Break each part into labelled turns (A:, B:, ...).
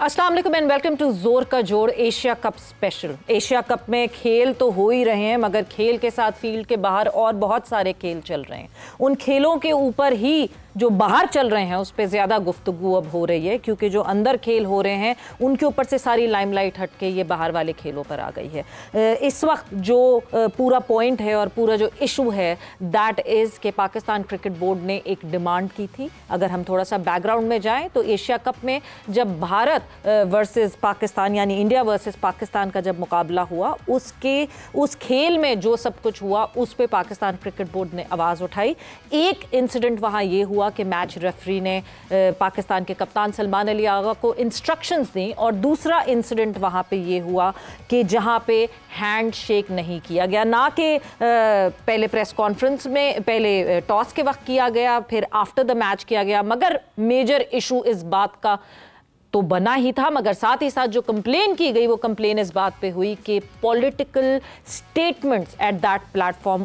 A: अस्सलाम वालेकुम and welcome to जोर का जोड़ Asia cup special. Asia cup में खेल तो हो ही रहे हैं, मगर खेल के साथ फील्ड के बाहर और बहुत सारे खेल चल रहे हैं। उन खेलों के ऊपर ही जो बाहर चल रहे हैं उस पर ज़्यादा गुफ्तगू अब हो रही है, क्योंकि जो अंदर खेल हो रहे हैं उनके ऊपर से सारी लाइमलाइट हट के ये बाहर वाले खेलों पर आ गई है। इस वक्त जो पूरा पॉइंट है और पूरा जो इशू है दैट इज़ कि पाकिस्तान क्रिकेट बोर्ड ने एक डिमांड की थी। अगर हम थोड़ा सा बैकग्राउंड में जाएं तो एशिया कप में जब भारत वर्सेस पाकिस्तान यानी इंडिया वर्सेस पाकिस्तान का जब मुकाबला हुआ, उस खेल में जो सब कुछ हुआ उस पर पाकिस्तान क्रिकेट बोर्ड ने आवाज़ उठाई। एक इंसिडेंट वहाँ ये हुआ कि मैच रेफरी ने पाकिस्तान के कप्तान सलमान अली आगा को इंस्ट्रक्शंस दी, और दूसरा इंसिडेंट वहाँ पे ये हुआ कि जहाँ पे हैंड शेक नहीं किया गया, ना कि पहले प्रेस कॉन्फ्रेंस में पहले टॉस के वक्त किया गया, फिर आफ्टर द मैच किया गया। मगर मेजर इशू इस बात का तो बना ही था, मगर साथ ही साथ जो कंप्लेन की गई वो कंप्लेन इस बात पे हुई कि political statements at that platform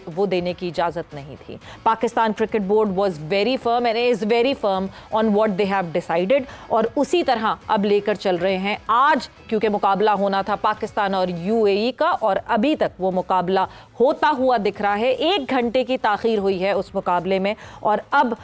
A: वो देने की इजाज़त नहीं थी। Pakistan cricket board was very firm and is very firm on what they have decided, और उसी तरह अब लेकर चल रहे हैं। आज क्योंकि मुकाबला होना था पाकिस्तान और यूएई का, और अभी तक वो मुकाबला होता हुआ दिख रहा है। 1 घंटे की ताख़ीर हुई है उस मुकाबले में, और अब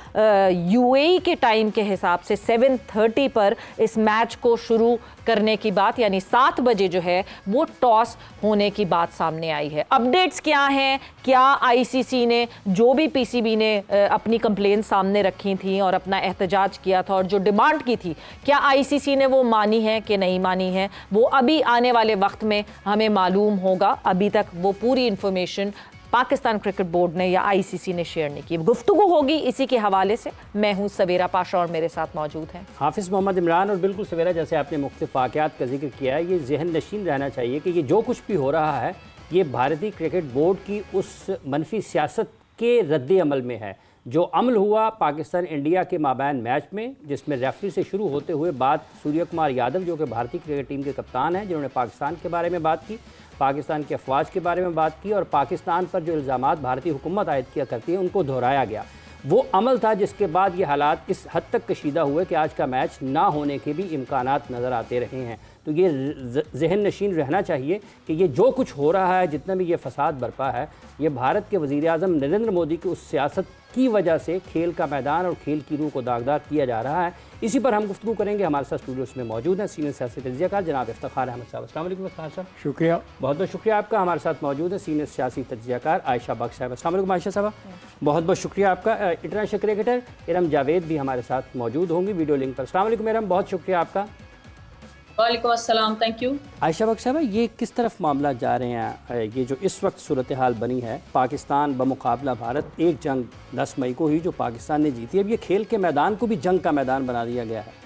A: यूएई के टाइम के हिसाब से 7:30 पर इस मैच को शुरू करने की बात, यानी 7 बजे जो है वो टॉस होने की बात सामने आई है। अपडेट्स क्या हैं? क्या आईसीसी ने, जो भी पीसीबी ने अपनी कंप्लेन सामने रखी थी और अपना एहतजाज किया था और जो डिमांड की थी, क्या आईसीसी ने वो मानी है कि नहीं मानी है, वो अभी आने वाले वक्त में हमें मालूम होगा। अभी तक वो पूरी इंफॉर्मेशन पाकिस्तान क्रिकेट बोर्ड ने या आईसीसी ने शेयर नहीं की। गुफ्तगू होगी इसी के हवाले से। मैं हूं सवेरा पाशा और मेरे साथ मौजूद हैं
B: हाफिज़ मोहम्मद इमरान। और बिल्कुल सवेरा, जैसे आपने मुख्तलिफ वाक़यात का जिक्र किया है, ये जहन नशीन रहना चाहिए कि ये जो कुछ भी हो रहा है ये भारतीय क्रिकेट बोर्ड की उस मनफी सियासत के रद्द अमल में है जो अमल हुआ पाकिस्तान इंडिया के माबैन मैच में, जिसमें रेफरी से शुरू होते हुए बात सूर्य कुमार यादव जो कि भारतीय क्रिकेट टीम के कप्तान हैं, जिन्होंने पाकिस्तान के बारे में बात की, पाकिस्तान की अफवाज के बारे में बात की, और पाकिस्तान पर जो इल्ज़ामात भारतीय हुकूमत आयद किया करती है उनको दोहराया गया। वो अमल था जिसके बाद ये हालात इस हद तक कशीदा हुए कि आज का मैच ना होने के भी इम्कानात नज़र आते रहे हैं। तो ये जहन नशीन रहना चाहिए कि ये जो कुछ हो रहा है, जितना भी ये फसाद बरपा है, ये भारत के वज़ीर आज़म नरेंद्र मोदी की उस सियासत की वजह से खेल का मैदान और खेल की रूह को दागदार किया जा रहा है। इसी पर हम गुफ्तगू करेंगे। हमारे साथ स्टूडियोस में मौजूद हैं सीनियर सियासी तज्ज़ियाकार जनाब इफ्तिखार अहमद साहब। अस्सलाम वालेकुम इफ्तिखार साहब।
C: शुक्रिया,
B: बहुत बहुत शुक्रिया आपका। हमारे साथ मौजूद है सीनियर सियासी तज्ज़ियाकार आयशा बख्श साहब। अस्सलाम वालेकुम आयशा साहब, बहुत बहुत शुक्रिया आपका। इंटरनेशनल क्रिकेटर इरम जावेद भी हमारे साथ मौजूद होंगी वीडियो लिंक पर। अस्सलाम वालेकुम इरम, बहुत शुक्रिया आपका।
D: वालेकुम अस्सलाम, थैंक यू।
B: आयशा बख्श साहब, ये किस तरफ मामला जा रहे हैं? ये जो इस वक्त सूरत हाल बनी है, पाकिस्तान बमुकाबला भारत, एक जंग 10 मई को ही जो पाकिस्तान ने जीती, अब ये खेल के मैदान को भी जंग का मैदान बना दिया गया है।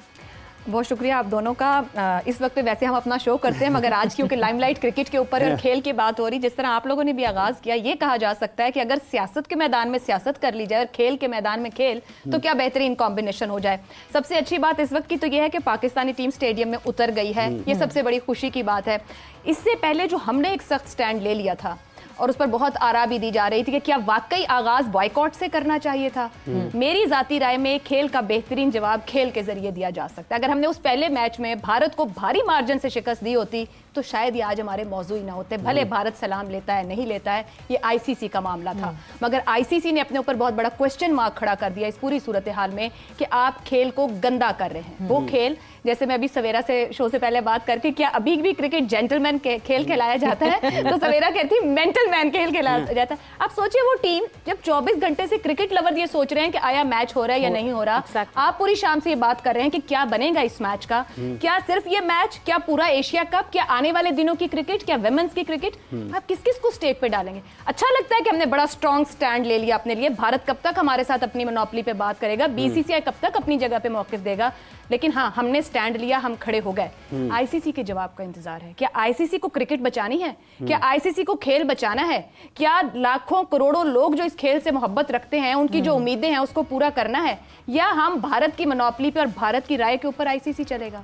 E: बहुत शुक्रिया आप दोनों का। इस वक्त पे वैसे हम अपना शो करते हैं, मगर आज क्योंकि लाइमलाइट क्रिकेट के ऊपर और खेल की बात हो रही, जिस तरह आप लोगों ने भी आगाज़ किया, ये कहा जा सकता है कि अगर सियासत के मैदान में सियासत कर ली जाए और खेल के मैदान में खेल, तो क्या बेहतरीन कॉम्बिनेशन हो जाए। सबसे अच्छी बात इस वक्त की तो ये है कि पाकिस्तानी टीम स्टेडियम में उतर गई है, ये सबसे बड़ी खुशी की बात है। इससे पहले जो हमने एक सख्त स्टैंड ले लिया था और उस पर बहुत आरा भी दी जा रही थी कि क्या वाकई आगाज बॉयकॉट से करना चाहिए था। मेरी जाती राय में खेल का बेहतरीन जवाब खेल के जरिए दिया जा सकता है। अगर हमने उस पहले मैच में भारत को भारी मार्जिन से शिकस्त दी होती तो शायद ये आज हमारे मौजू ही ना होते। भले भारत सलाम लेता है नहीं लेता है, ये आईसीसी का मामला था, मगर आईसीसी ने अपने ऊपर बहुत बड़ा क्वेश्चन मार्क खड़ा कर दिया इस पूरी सूरत हाल में कि आप खेल को गंदा कर रहे हैं। वो खेल, जैसे मैं अभी सवेरा से शो से पहले बात करती, क्या अभी भी क्रिकेट जेंटलमैन खेल खिलाया जाता है? तो सवेरा कहती मेंटल मैन खेल खिलाया जाता है। आप सोचिए वो टीम जब 24 घंटे से क्रिकेट लवर ये सोच रहे हैं कि आया मैच हो रहा है या नहीं हो रहा, आप पूरी शाम से ये बात कर रहे हैं कि क्या बनेगा इस मैच का, क्या सिर्फ ये मैच, क्या पूरा एशिया कप, क्या आने वाले दिनों की क्रिकेट, क्या वुमेन्स की क्रिकेट, आप किस किस को स्टेज पे डालेंगे। अच्छा लगता है कि हमने बड़ा स्ट्रॉन्ग स्टैंड ले लिया अपने लिए। भारत कब तक हमारे साथ अपनी मोनोपोली पे बात करेगा, बीसीसीआई कब तक अपनी जगह पे मौकिफ देगा, लेकिन हाँ, हमने स्टैंड लिया, हम खड़े हो गए। आईसीसी के जवाब का इंतजार है। क्या आईसीसी को क्रिकेट बचानी है? क्या आईसीसी को खेल बचाना है? क्या लाखों करोड़ों लोग जो इस खेल से मोहब्बत रखते हैं, उनकी जो उम्मीदें हैं उसको पूरा करना है, या हम भारत की मोनोपोली पे और भारत की राय के ऊपर आईसीसी चलेगा?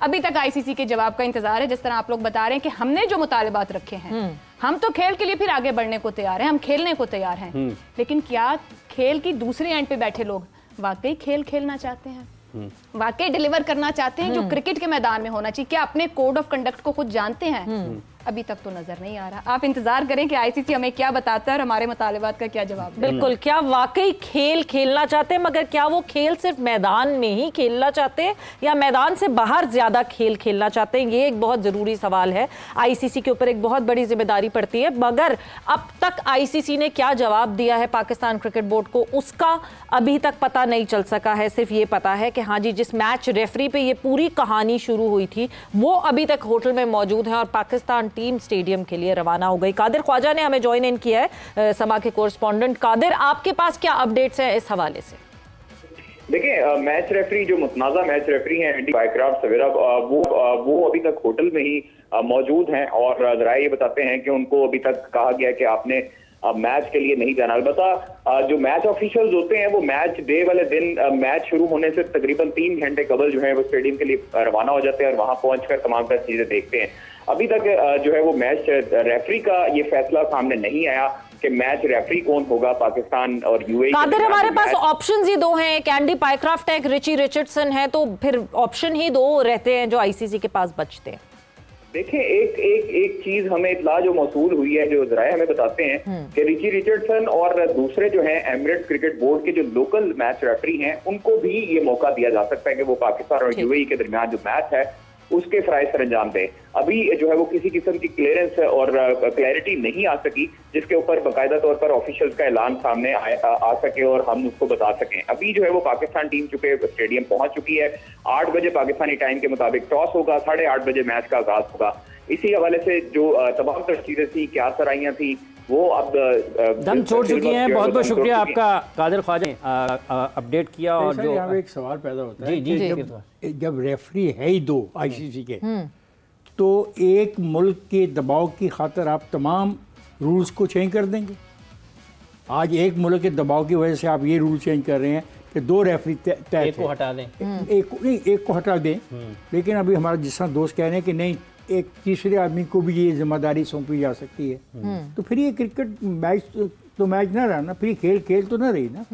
E: अभी तक आईसीसी के जवाब का इंतजार है। जिस तरह आप लोग बता रहे हैं कि हमने जो मुतालिबात रखे हैं, हम तो खेल के लिए फिर आगे बढ़ने को तैयार हैं, हम खेलने को तैयार हैं, लेकिन क्या खेल की दूसरे एंड पे बैठे लोग वाकई खेल खेलना चाहते हैं? वाकई डिलीवर करना चाहते हैं जो क्रिकेट के मैदान में होना चाहिए? क्या अपने कोड ऑफ कंडक्ट को खुद जानते हैं? अभी तक तो नजर नहीं आ रहा। आप इंतजार करें कि आईसीसी हमें क्या बताता है और हमारे मुतालिबात का क्या जवाब।
A: बिल्कुल, क्या वाकई खेल खेलना चाहते हैं, मगर क्या वो खेल सिर्फ मैदान में ही खेलना चाहते हैं या मैदान से बाहर ज्यादा खेल खेलना चाहते हैं? ये एक बहुत जरूरी सवाल है। आईसीसी के ऊपर एक बहुत बड़ी जिम्मेदारी पड़ती है, मगर अब तक आईसीसी ने क्या जवाब दिया है पाकिस्तान क्रिकेट बोर्ड को, उसका अभी तक पता नहीं चल सका है। सिर्फ ये पता है कि हाँ जी, जिस मैच रेफरी पे ये पूरी कहानी शुरू हुई थी वो अभी तक होटल में मौजूद है और पाकिस्तान टीम स्टेडियम के लिए रवाना हो गई। कादिर ख्वाजा ने हमें ज्वाइन इन किया है, समा के कोरस्पॉन्डेंट। कादिर, आपके पास क्या अपडेट्स हैं इस हवाले से?
C: देखिए, मैच रेफरी जो मुतनाज़ा मैच रेफरी हैं एंडी पाइक्राफ्ट सवेरा, वो अभी तक होटल में ही मौजूद हैं और जरा ये बताते हैं कि उनको अभी तक कहा गया कि आपने मैच के लिए नहीं जाना। अलबत्ता जो मैच ऑफिशियल्स होते हैं वो मैच डे वाले दिन मैच शुरू होने से तकरीबन 3 घंटे कबल जो है वो स्टेडियम के लिए रवाना हो जाते हैं और वहां पहुंचकर तमाम तरह चीजें देखते हैं। अभी तक जो है वो मैच रेफरी का ये फैसला सामने नहीं आया कि मैच रेफरी कौन होगा पाकिस्तान और यूएई।
A: कादिर, हमारे पास ऑप्शंस ही दो हैं, एक एंडी पाइक्राफ्ट है, एक रिची रिचर्डसन है, तो फिर ऑप्शन ही दो रहते हैं जो आईसीसी के पास बचते हैं।
C: देखिए, एक चीज हमें इत्तला जो मौसूल हुई है, जो जराए हमें बताते हैं कि रिची रिचर्डसन और दूसरे जो हैं एमिरेट्स क्रिकेट बोर्ड के जो लोकल मैच रेफरी हैं उनको भी ये मौका दिया जा सकता है कि वो पाकिस्तान और यूएई के दरमियान जो मैच है उसके फराइज सर अंजाम दें। अभी जो है वो किसी किस्म की क्लियरेंस और क्लैरिटी नहीं आ सकी जिसके ऊपर बाकायदा तौर पर ऑफिशियल्स का ऐलान सामने आ सके और हम उसको बता सकें। अभी जो है वो पाकिस्तान टीम चुके स्टेडियम पहुंच चुकी है। 8 बजे पाकिस्तानी टाइम के मुताबिक टॉस होगा, 8:30 बजे मैच का आगाज होगा। इसी हवाले से जो तमाम तरह चीजें थी, क्या सराहियां थी, वो अब
B: दम छोड़ चुकी हैं। बहुत बहुत शुक्रिया आपका कादिर ख्वाजा ने अपडेट किया। और जो
F: यहाँ एक सवाल पैदा होता है,
B: जी,
F: जब रेफरी है ही 2 आईसीसी के, तो एक मुल्क के दबाव की खातिर आप तमाम रूल्स को चेंज कर देंगे? आज एक मुल्क के दबाव की वजह से आप ये रूल चेंज कर रहे हैं कि 2 रेफरी तय,
B: एक को हटा दें,
F: एक को हटा दें। लेकिन अभी हमारा जिस तरह दोस्त कह रहे हैं कि नहीं, एक तीसरे आदमी को भी ये जिम्मेदारी सौंपी जा सकती है, तो फिर ये क्रिकेट मैच तो मैच ना रहा ना, फिर खेल तो ना रही ना,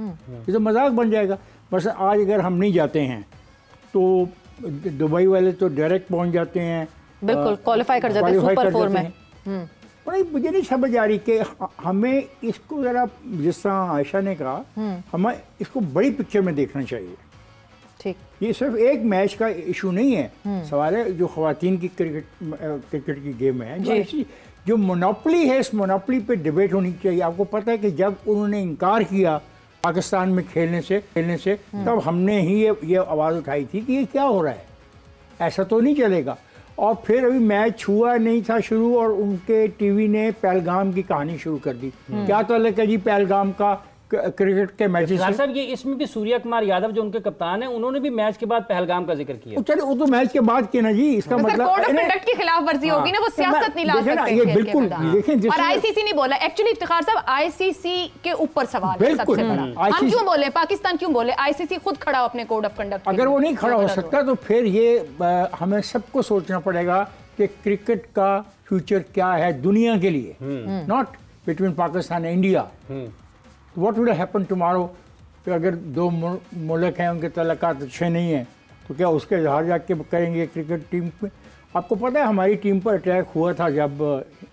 F: ये तो मजाक बन जाएगा। बस आज अगर हम नहीं जाते हैं तो दुबई वाले तो डायरेक्ट पहुंच जाते हैं,
A: बिल्कुल क्वालिफाई कर जाते हैं सुपर 4 में।
F: पर मुझे नहीं समझ आ रही कि हमें इसको जरा, जिस तरह आयशा ने कहा, हमें इसको बड़ी पिक्चर में देखना चाहिए।
A: ठीक,
F: ये सिर्फ एक मैच का इशू नहीं है। सवाल है जो ख्वातीन की क्रिकेट की गेम है, जो मोनोपोली है, इस मोनोपोली पे डिबेट होनी चाहिए। आपको पता है कि जब उन्होंने इनकार किया पाकिस्तान में खेलने से तब हमने ही ये आवाज़ उठाई थी कि ये क्या हो रहा है, ऐसा तो नहीं चलेगा। और फिर अभी मैच हुआ नहीं था शुरू और उनके टीवी ने पहलगाम की कहानी शुरू कर दी। क्या ताल्लुक है जी पहलगाम का क्रिकेट के मैचेस से?
B: साहब, ये इसमें भी सूर्या कुमार यादव जो उनके कप्तान हैं, उन्होंने भी मैच के बाद पहलगाम का जिक्र किया।
F: चलिए, वो तो मैच के बाद किया ना जी, इसका मतलब
E: कोड ऑफ कंडक्ट की खिलाफ वर्जी होगी ना, वो सियासत नहीं ला सकते।
F: ये बिल्कुल देखें,
E: और आईसीसी नहीं बोला। एक्चुअली इफ्तिखार साहब, आईसीसी के ऊपर सवाल है सबसे बड़ा। हम क्यों बोले, पाकिस्तान क्यों बोले? आईसीसी खुद खड़ा हो अपने कोड ऑफ कंडक्ट।
F: अगर वो नहीं खड़ा हो सकता तो फिर ये हमें सबको सोचना पड़ेगा कि क्रिकेट का फ्यूचर क्या है दुनिया के लिए, not between Pakistan and India. What will happen tomorrow कि अगर 2 मुल्क हैं, उनके तल्लुकात अच्छे नहीं हैं, तो क्या उसके इजहार जाके करेंगे क्रिकेट टीम में? आपको पता है हमारी टीम पर अटैक हुआ था जब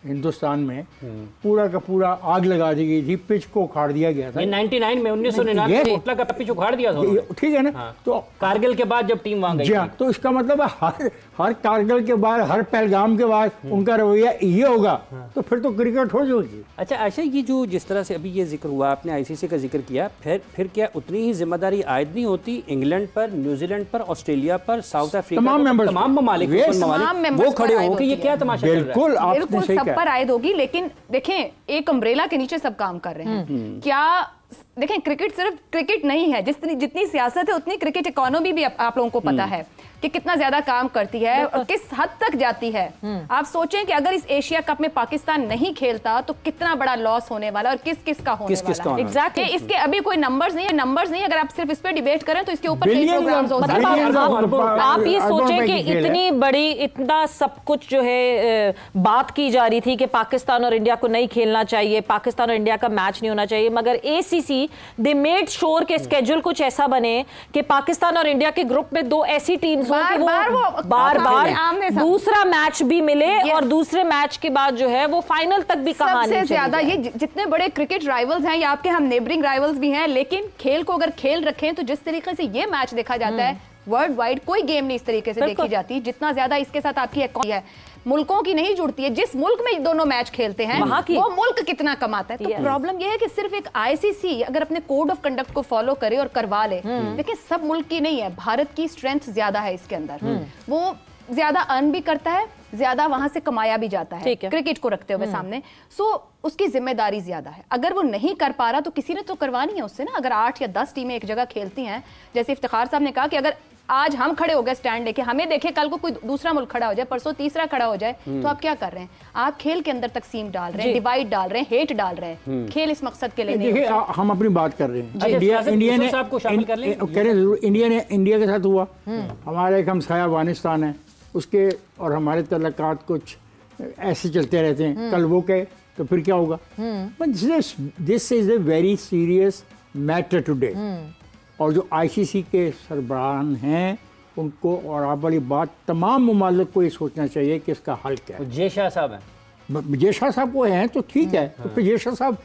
F: हिंदुस्तान में पूरा का पूरा आग लगा दी गई थी, पिच को उखाड़ दिया गया था।
B: 99 में 1999 कोटला का पिच उखाड़ दिया था,
F: ठीक है ना।
B: हाँ।
F: तो
B: कारगिल के बाद जब टीम वहां गई,
F: तो इसका मतलब है हर कारगिल के बाद, हर पहलगाम के बाद उनका रवैया ये होगा, तो फिर तो क्रिकेट हो जाएगी।
B: अच्छा आयशा, ये जो जिस तरह से अभी ये जिक्र हुआ, आपने आईसीसी का जिक्र किया, फिर क्या उतनी ही जिम्मेदारी आयद नहीं होती इंग्लैंड पर, न्यूजीलैंड पर, ऑस्ट्रेलिया पर, साउथ अफ्रीका, तमाम ममालिक वो खड़े हो कि ये क्या तमाशा?
F: बिल्कुल
E: सब पर आयद होगी। लेकिन देखें, एक अम्ब्रेला के नीचे सब काम कर रहे हैं। क्या देखें, क्रिकेट सिर्फ क्रिकेट नहीं है, जितनी सियासत है उतनी क्रिकेट इकोनॉमी भी आप लोगों को पता है कि कितना ज्यादा काम करती है और किस हद तक जाती है। आप सोचें कि अगर इस एशिया कप में पाकिस्तान नहीं खेलता तो कितना बड़ा लॉस होने वाला और किस किस का होने वाला है। एग्जैक्टली, इसके अभी कोई नंबर्स नहीं। अगर आप सिर्फ इस पे डिबेट करें तो इसके ऊपर कई प्रोग्राम्स हो सकते हैं।
A: आप ये सोचें कि इतनी बड़ी, इतना सब कुछ जो है बात की जा रही थी कि पाकिस्तान और इंडिया को नहीं खेलना चाहिए, पाकिस्तान और इंडिया का मैच नहीं होना चाहिए, मगर एसीसी की, दे मेड श्योर के स्केड्यूल कुछ ऐसा बने कि पाकिस्तान और इंडिया के ग्रुप में दो ऐसी टीम्स हो कि वो बार बार दूसरा मैच भी मिले और दूसरे मैच के बाद जो है वो फाइनल तक भी कहानी
E: सबसे ज्यादा ये जितने बड़े क्रिकेट राइवल्स हैं, ये आपके हम नेबरिंग राइवल्स भी हैं, लेकिन खेल को अगर खेल रखें तो जिस तरीके से ये मैच देखा जाता है वर्ल्ड वाइड कोई गेम नहीं इस तरीके से देखी जाती जितना ज्यादा इसके साथ आपकी इकोनॉमी है, मुल्कों की नहीं जुड़ती है। जिस मुल्क में दोनों मैच खेलते हैं वो मुल्क कितना कमाता है। तो प्रॉब्लम ये है कि सिर्फ एक आईसीसी अगर अपने कोड ऑफ कंडक्ट को फॉलो करे और करवा ले, लेकिन सब मुल्क की नहीं है। भारत की स्ट्रेंथ ज्यादा है इसके अंदर, वो ज्यादा अर्न भी करता है, ज्यादा वहां से कमाया भी जाता है क्रिकेट को रखते हुए सामने, सो उसकी जिम्मेदारी ज्यादा है। अगर वो नहीं कर पा रहा तो किसी ने तो करवानी है उससे ना। अगर 8 या 10 टीमें एक जगह खेलती हैं, जैसे इफ्तिखार साहब ने कहा कि अगर आज हम खड़े हो गए स्टैंड लेके, हमें देखे कल को कोई दूसरा मुल्क खड़ा हो जाए, परसों तीसरा खड़ा हो जाए, तो आप क्या कर रहे हैं? आप खेल के अंदर तकसीम डाल रहे हैं, डिवाइड डाल रहे हैं, हेट डाल रहे हैं। खेल इस मकसद के लिए नहीं।
F: देखिए हम अपनी बात कर रहे हैं, इंडिया ने इंडिया के साथ हुआ, हमारा एक हमसाया अफगानिस्तान है, उसके और हमारे तल्लुकात कुछ ऐसे चलते रहते हैं। कल वो कहे तो फिर क्या होगा? This is a very serious matter today. और जो आईसीसी के सरबराहान हैं उनको, और आप वाली बात, तमाम मुमालिक को ये सोचना चाहिए कि इसका हल क्या है।
B: जय शाह साहब हैं,
F: जय शाह साहब को हैं तो ठीक है, तो फिर जय शाह साहब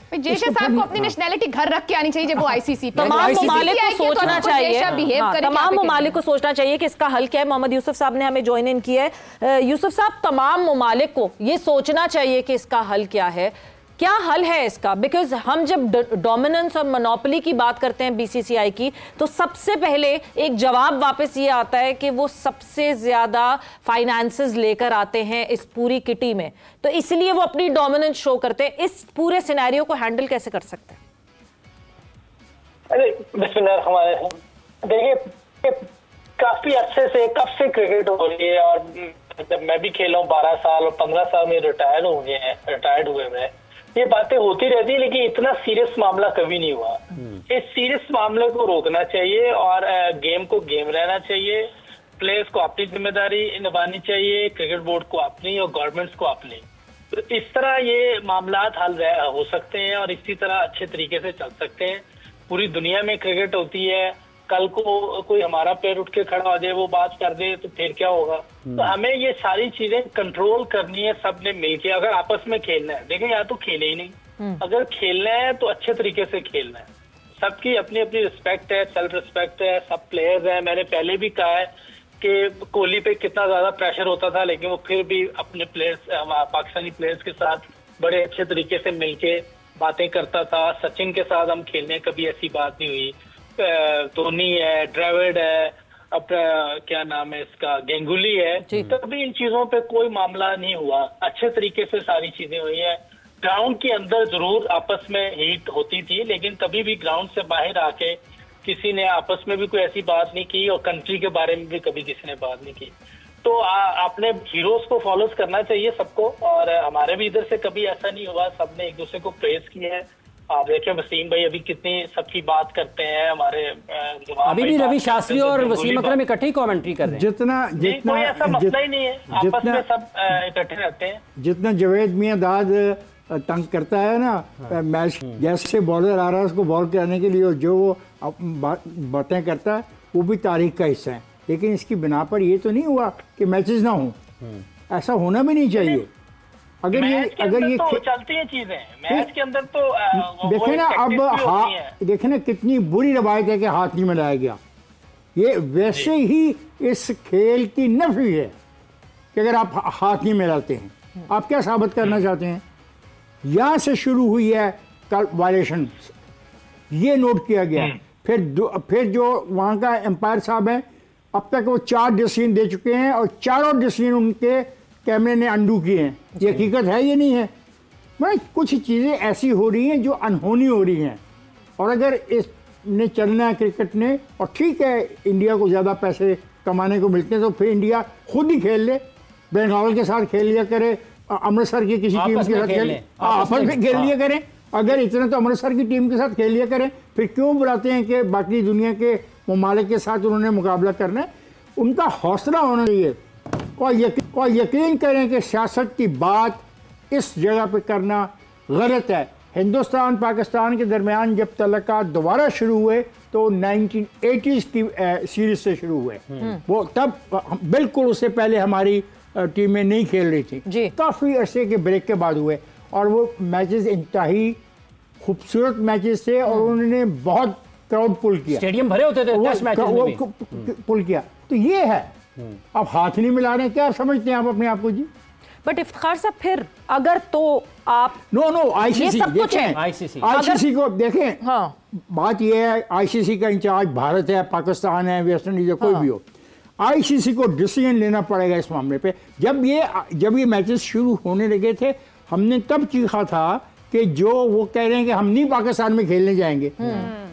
E: को अपनी नेशनैलिटी घर रख के आनी चाहिए जब वो आईसीसी
A: तमाम ममालिक को सोचना चाहिए, तमाम ममालिक को सोचना चाहिए कि इसका हल क्या है। मोहम्मद यूसुफ साहब ने हमें ज्वाइन इन किया है। यूसुफ साहब, तमाम ममालिक को ये सोचना चाहिए कि इसका हल क्या है, क्या हल है इसका? बिकॉज हम जब डोमिनेंस और मोनोपोली की बात करते हैं बीसीसीआई की, तो सबसे पहले एक जवाब वापस ये आता है कि वो सबसे ज्यादा फाइनेंसेस लेकर आते हैं इस पूरी किटी में, तो इसलिए वो अपनी डोमिनेंस शो करते हैं। इस पूरे सिनेरियो को हैंडल कैसे कर सकते हैं?
G: अरे बिस्मिल्लाह, देखिए काफी अच्छे से कब से क्रिकेट हो रही है, और जब मैं भी खेला हूँ 12 साल और 15 साल में रिटायर्ड हुए मैं, ये बातें होती रहती है, लेकिन इतना सीरियस मामला कभी नहीं हुआ। इस सीरियस मामले को रोकना चाहिए और गेम को गेम रहना चाहिए। प्लेयर्स को अपनी जिम्मेदारी निभानी चाहिए, क्रिकेट बोर्ड को अपनी और गवर्नमेंट्स को अपनी। तो इस तरह ये मामला हल हो सकते हैं और इसी तरह अच्छे तरीके से चल सकते हैं। पूरी दुनिया में क्रिकेट होती है, कल को कोई हमारा प्लेयर उठ के खड़ा हो जाए, वो बात कर दे, तो फिर क्या होगा? तो हमें ये सारी चीजें कंट्रोल करनी है सबने मिलके, अगर आपस में खेलना है। देखिए या तो खेले ही नहीं, अगर खेलना है तो अच्छे तरीके से खेलना है। सबकी अपनी अपनी रिस्पेक्ट है, सेल्फ रिस्पेक्ट है, सब प्लेयर्स हैं। मैंने पहले भी कहा है कि कोहली पे कितना ज्यादा प्रेशर होता था, लेकिन वो फिर भी अपने प्लेयर्स, पाकिस्तानी प्लेयर्स के साथ बड़े अच्छे तरीके से मिलके बातें करता था। सचिन के साथ हम खेलने, कभी ऐसी बात नहीं हुई। धोनी है, द्रविड़ है, अपना क्या नाम है इसका, गेंगुली है, तभी इन चीजों पे कोई मामला नहीं हुआ। अच्छे तरीके से सारी चीजें हुई है। ग्राउंड के अंदर जरूर आपस में हीट होती थी, लेकिन कभी भी ग्राउंड से बाहर आके किसी ने आपस में भी कोई ऐसी बात नहीं की, और कंट्री के बारे में भी कभी किसी ने बात नहीं की। तो आपने हीरोज को फॉलो करना चाहिए सबको, और हमारे भी इधर से कभी ऐसा नहीं हुआ, सबने एक दूसरे को प्रेज किया है। आप देखिए वसीम भाई अभी कितनी सबकी बात करते हैं, हमारे
B: अभी भी रवि शास्त्री और वसीम अकरम इकट्ठे ही कमेंट्री कर रहे हैं।
G: जितना कोई ऐसा मसला ही नहीं है, आपस में सब इकट्ठे रहते हैं।
F: जितना जावेद मियां दाद तंग करता है ना मैच, जैसे बॉलर आ रहा है उसको बॉल कराने के लिए, जो वो बातें करता है वो भी तारीख का हिस्सा है। लेकिन इसकी बिना पर ये तो नहीं हुआ कि मैचेस ना हो, ऐसा होना भी नहीं चाहिए। अगर ये
G: तो चलती हैं चीजें मैच के अंदर, तो
F: देखे ना अब देखे ना कितनी बुरी रवायत है कि हाथ नहीं मिलाया गया। ये वैसे ही इस खेल की नफी है कि अगर आप हाथ नहीं मिलाते हैं, आप क्या साबित करना चाहते हैं? यहाँ से शुरू हुई है कल वायलेशन, ये नोट किया गया। फिर जो वहाँ का एम्पायर साहब है, अब तक वो 4 डिसीजन दे चुके हैं और चारों डिसीजन उनके कैमरे ने अंडू किए हैं। ये हकीकत है, ये नहीं है। मैं कुछ चीज़ें ऐसी हो रही हैं जो अनहोनी हो रही हैं, और अगर इसने चलना है क्रिकेट ने, और ठीक है इंडिया को ज़्यादा पैसे कमाने को मिलते हैं, तो फिर इंडिया खुद ही खेल ले, बेंगाल के साथ खेल लिया करे, अमृतसर की किसी टीम के साथ आपस में खेल लिया करें। अगर इतना तो अमृतसर की टीम के साथ खेल लिया करें, फिर क्यों बुलाते हैं कि बाकी दुनिया के ममालिक के साथ उन्होंने मुकाबला करना है? उनका हौसला होना चाहिए। और यकीन करें कि सियासत की बात इस जगह पे करना गलत है। हिंदुस्तान पाकिस्तान के दरमियान जब तल्लुकात दोबारा शुरू हुए तो 1980s की सीरीज से शुरू हुए। वो तब बिल्कुल उससे पहले हमारी टीमें नहीं खेल रही थी, काफ़ी अरसे के ब्रेक के बाद हुए और वो मैचेस इंतहाई खूबसूरत मैचेस थे और उन्होंने बहुत क्राउड पुल किया,
B: स्टेडियम भरे होते थे टेस्ट मैचेस में भी।
F: पुल किया। तो ये है, अब हाथ नहीं मिला रहे, क्या समझते हैं आप अपने आप को जी?
A: बट इफ्तिखार साहब फिर अगर तो आप
F: नो आईसीसी
A: सब कुछ है,
F: आईसीसी को देखें। हाँ, बात ये है आईसीसी का इंचार्ज भारत है, पाकिस्तान है, वेस्ट इंडीज है, कोई भी हो, आईसीसी को डिसीजन लेना पड़ेगा इस मामले पे। जब ये मैचेस शुरू होने लगे थे हमने तब चीखा था कि जो वो कह रहे हैं कि हम नहीं पाकिस्तान में खेलने जाएंगे,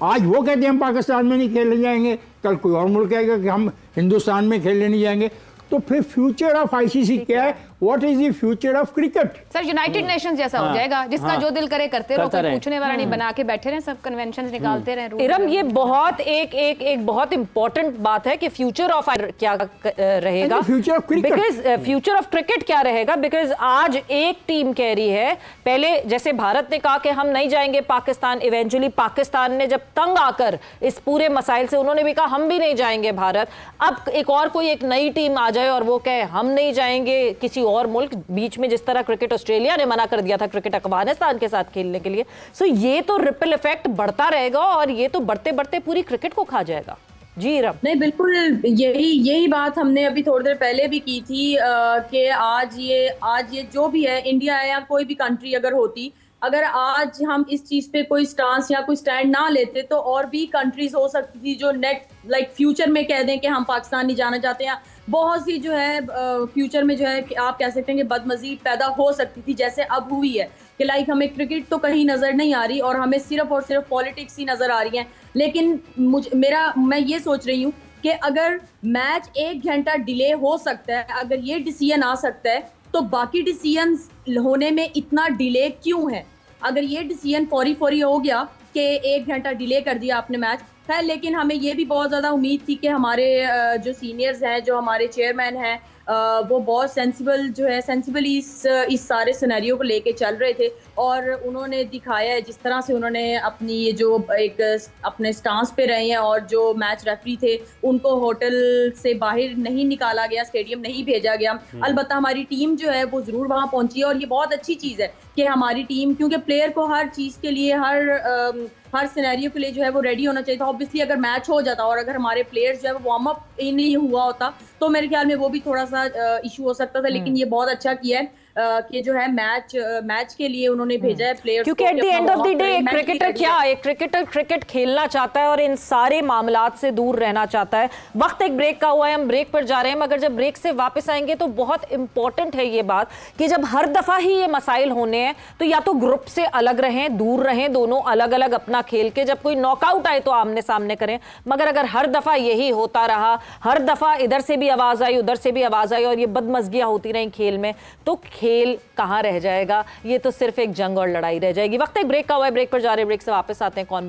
F: आज वो कहते हैं हम पाकिस्तान में नहीं खेलने जाएंगे, कल कोई और मुल्क कहेगा कि हम हिंदुस्तान में खेलने नहीं जाएंगे। तो फिर फ्यूचर ऑफ आईसीसी क्या है? What is the future of cricket?
E: Sir United Nations जैसा हो जाएगा, जिसका जो दिल करे करते रहो, कोई पूछने वाला नहीं, बना के बैठे रहे, सब कन्वेंशंस निकालते रहे।
A: इरम, ये बहुत एक बहुत इंपॉर्टेंट बात है कि फ्यूचर ऑफ क्या रहेगा, बिकॉज फ्यूचर ऑफ क्रिकेट क्या रहेगा, बिकॉज आज एक टीम कह रही है, पहले जैसे भारत ने कहा कि हम नहीं जाएंगे पाकिस्तान, इवेंचुअली पाकिस्तान ने जब तंग आकर इस पूरे मसाइल से उन्होंने भी कहा हम भी नहीं जाएंगे भारत। अब एक नई टीम आ जाए और वो कहे हम नहीं जाएंगे किसी और मुल्क, बीच में जिस तरह क्रिकेट ऑस्ट्रेलिया ने मना कर दिया था क्रिकेट अफगानिस्तान के साथ खेलने के लिए, सो ये तो रिपल इफेक्ट बढ़ता रहेगा और ये तो बढ़ते बढ़ते पूरी क्रिकेट को खा जाएगा। जी इरम।
D: नहीं, बिल्कुल यही बात हमने अभी थोड़ी देर पहले भी की थी कि आज ये जो भी है, इंडिया या कोई भी कंट्री अगर होती, अगर आज हम इस चीज पे कोई स्टांस या कोई स्टैंड ना लेते तो और भी कंट्रीज हो सकती थी जो नेक्स्ट फ्यूचर में कह दें कि हम पाकिस्तान नहीं जाना चाहते हैं। बहुत सी जो है फ्यूचर में जो है कि आप कह सकते हैं कि बदमज़ी पैदा हो सकती थी, जैसे अब हुई है कि हमें क्रिकेट तो कहीं नज़र नहीं आ रही और हमें सिर्फ और सिर्फ पॉलिटिक्स ही नज़र आ रही हैं। लेकिन मैं ये सोच रही हूँ कि अगर मैच 1 घंटा डिले हो सकता है, अगर ये डिसीजन आ सकता है तो बाकी डिसीजन होने में इतना डिले क्यों है? अगर ये डिसीजन फौरी हो गया कि 1 घंटा डिले कर दिया आपने मैच, खैर, लेकिन हमें ये भी बहुत ज़्यादा उम्मीद थी कि हमारे जो सीनियर्स हैं, जो हमारे चेयरमैन हैं, वो बहुत सेंसिबली इस सारे सिनेरियो को लेके चल रहे थे और उन्होंने दिखाया है जिस तरह से उन्होंने अपनी ये जो अपने स्टांस पे रहे हैं और जो मैच रेफरी थे उनको होटल से बाहर नहीं निकाला गया, स्टेडियम नहीं भेजा गया। अलबत्ता हमारी टीम जो है वो ज़रूर वहाँ पहुँची और ये बहुत अच्छी चीज़ है कि हमारी टीम, क्योंकि प्लेयर को हर चीज़ के लिए हर सिनेरियो के लिए जो है वो रेडी होना चाहिए था। ऑब्वियसली अगर मैच हो जाता और अगर हमारे प्लेयर्स जो है वो वार्म अप नहीं हुआ होता तो मेरे ख्याल में वो भी थोड़ा सा इशू हो सकता था। लेकिन ये बहुत अच्छा किया है कि जो है मैच के लिए उन्होंने भेजा है प्लेयर्स,
A: क्योंकि at the end of the day एक क्रिकेटर क्रिकेट खेलना चाहता है और इन सारे मामलात से दूर रहना चाहता है। वक्त एक ब्रेक का हुआ है, हम ब्रेक पर जा रहे हैं, मगर जब ब्रेक से वापस आएंगे तो बहुत इंपॉर्टेंट है ये बात कि जब हर दफा ही ये मसाइल होने हैं तो या तो ग्रुप से अलग रहें, दूर रहें, दोनों अलग अलग अपना खेल के, जब कोई नॉकआउट आए तो आमने सामने करें। मगर अगर हर दफा यही होता रहा, हर दफा इधर से भी आवाज आई उधर से भी आवाज आई और ये बदमज़गियां होती रही खेल में, तो खेल कहां रह जाएगा? ये तो सिर्फ एक जंग और लड़ाई रह जाएगी। वक्त एक ब्रेक का हुआ है, ब्रेक पर जा रहे हैं, ब्रेक से वापस आते हैं। कौन